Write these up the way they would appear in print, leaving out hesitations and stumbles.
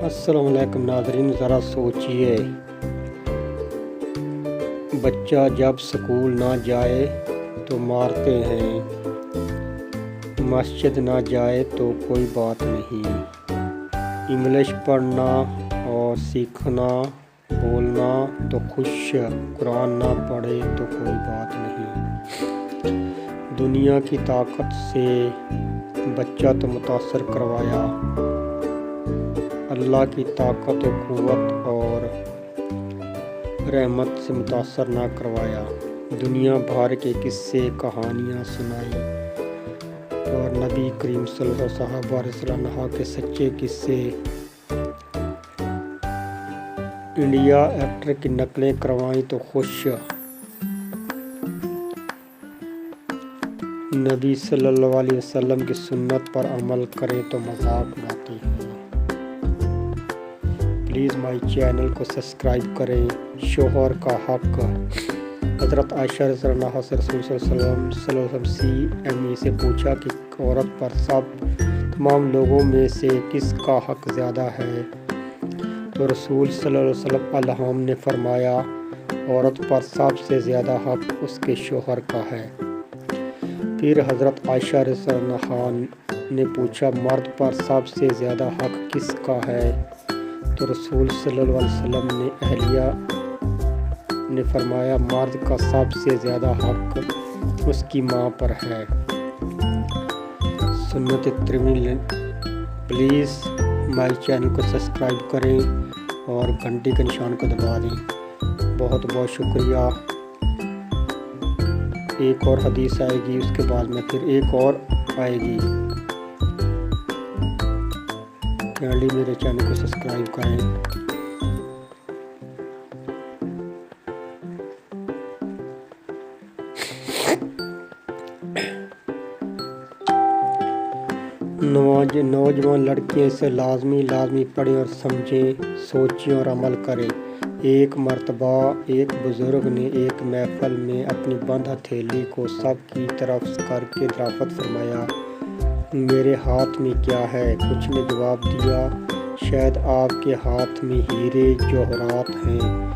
السلام علیکم ناظرین، ذرا سوچئے، بچہ جب سکول نہ جائے تو مارتے ہیں، مسجد نہ جائے تو کوئی بات نہیں، انگلش پڑھنا اور سیکھنا بولنا تو خوش، قرآن نہ پڑھے تو کوئی بات نہیں۔ دنیا کی طاقت سے بچہ تو متاثر کروایا، اللہ کی طاقت و قوت اور رحمت سے متاثر نہ کروایا۔ دنیا بھر کے قصے کہانیاں سنائی اور نبی کریم صلی اللہ صحابہ رضی اللہ عنہ کے سچے قصے، انڈیا ایکٹر کی نقلیں کروائیں تو خوش، نبی صلی اللہ علیہ وسلم کی سنت پر عمل کریں تو مذاق اڑاتے ہیں۔ پلیز مائی چینل کو سبسکرائب کریں۔ شوہر کا حق، حضرت عائشہ رضی اللہ عنہا سے رسول صلی اللہ علیہ وسلم CME سے پوچھا کہ عورت پر تمام لوگوں میں سے کس کا حق زیادہ ہے؟ تو رسول صلی اللہ علیہ وسلم الہم نے فرمایا، عورت پر سب سے زیادہ حق اس کے شوہر کا ہے۔ پھر حضرت عائشہ رضی اللہ عنہا نے پوچھا، مرد پر سب سے زیادہ حق کس کا ہے؟ تو رسول صلی اللہ علیہ وسلم نے اہلیہ نے فرمایا، مرد کا سب سے زیادہ حق اس کی ماں پر ہے۔ سنت ترمذی۔ پلیز ہمارے چینل کو سبسکرائب کریں اور گھنٹی کے نشان کو دبا دیں۔ بہت بہت شکریہ۔ ایک اور حدیث آئے گی، اس کے بعد میں پھر ایک اور آئے گی۔ کائنڈلی میرے چینل کو سبسکرائب کریں۔ نوجوان لڑکیاں سے لازمی پڑھیں اور سمجھیں، سوچیں اور عمل کریں۔ ایک مرتبہ ایک بزرگ نے ایک محفل میں اپنی بند ہتھیلی کو سب کی طرف کر کے دریافت فرمایا، میرے ہاتھ میں کیا ہے؟ کچھ نے جواب دیا، شاید آپ کے ہاتھ میں ہیرے جواہرات ہیں۔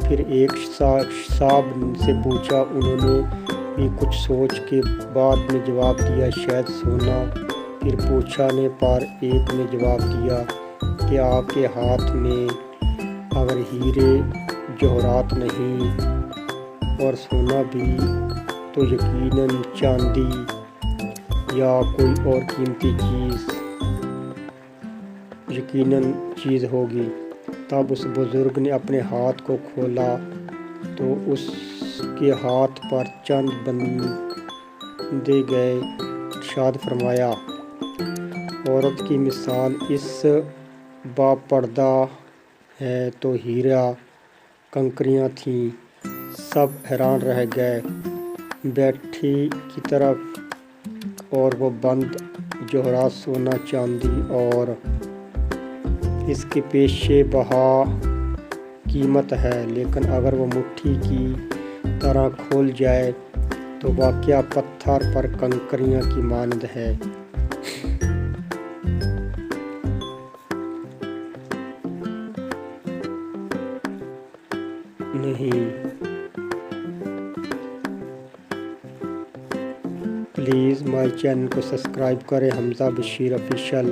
پھر ایک صاحب سے پوچھا، انہوں نے بھی کچھ سوچ کے بعد میں جواب دیا، شاید سونا۔ پھر پوچھنے پر ایک نے جواب دیا کہ آپ کے ہاتھ میں اگر ہیرے جواہرات نہیں اور سونا بھی تو یقیناً چاندی یا کوئی اور قیمتی چیز ہوگی۔ تب اس بزرگ نے اپنے ہاتھ کو کھولا تو اس کے ہاتھ پر چند بندے گئے۔ ارشاد فرمایا، عورت کی مثال اس باپردہ ہے تو ہیرا کنکریاں تھیں۔ سب حیران رہ گئے، بیٹھی کی طرف، اور وہ بند جوہرات سونا چاندی اور اس کے پیشے بہا قیمت ہے، لیکن اگر وہ مٹھی کی طرح کھول جائے تو واقعہ پتھر پر کنکریاں کی مانند ہے۔ نہیں، پلیز ہمارے چینل کو سبسکرائب کریں۔ حمزہ بشیر آفیشیل۔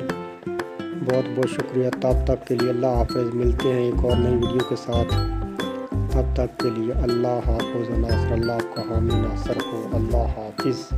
بہت بہت شکریہ۔ تب تک کے لیے اللہ حافظ۔ ملتے ہیں ایک اور نئی ویڈیو کے ساتھ۔ تب تک کے لیے اللہ حافظ و ناصر، اللہ کا حامی ناصر ہو۔ اللہ حافظ۔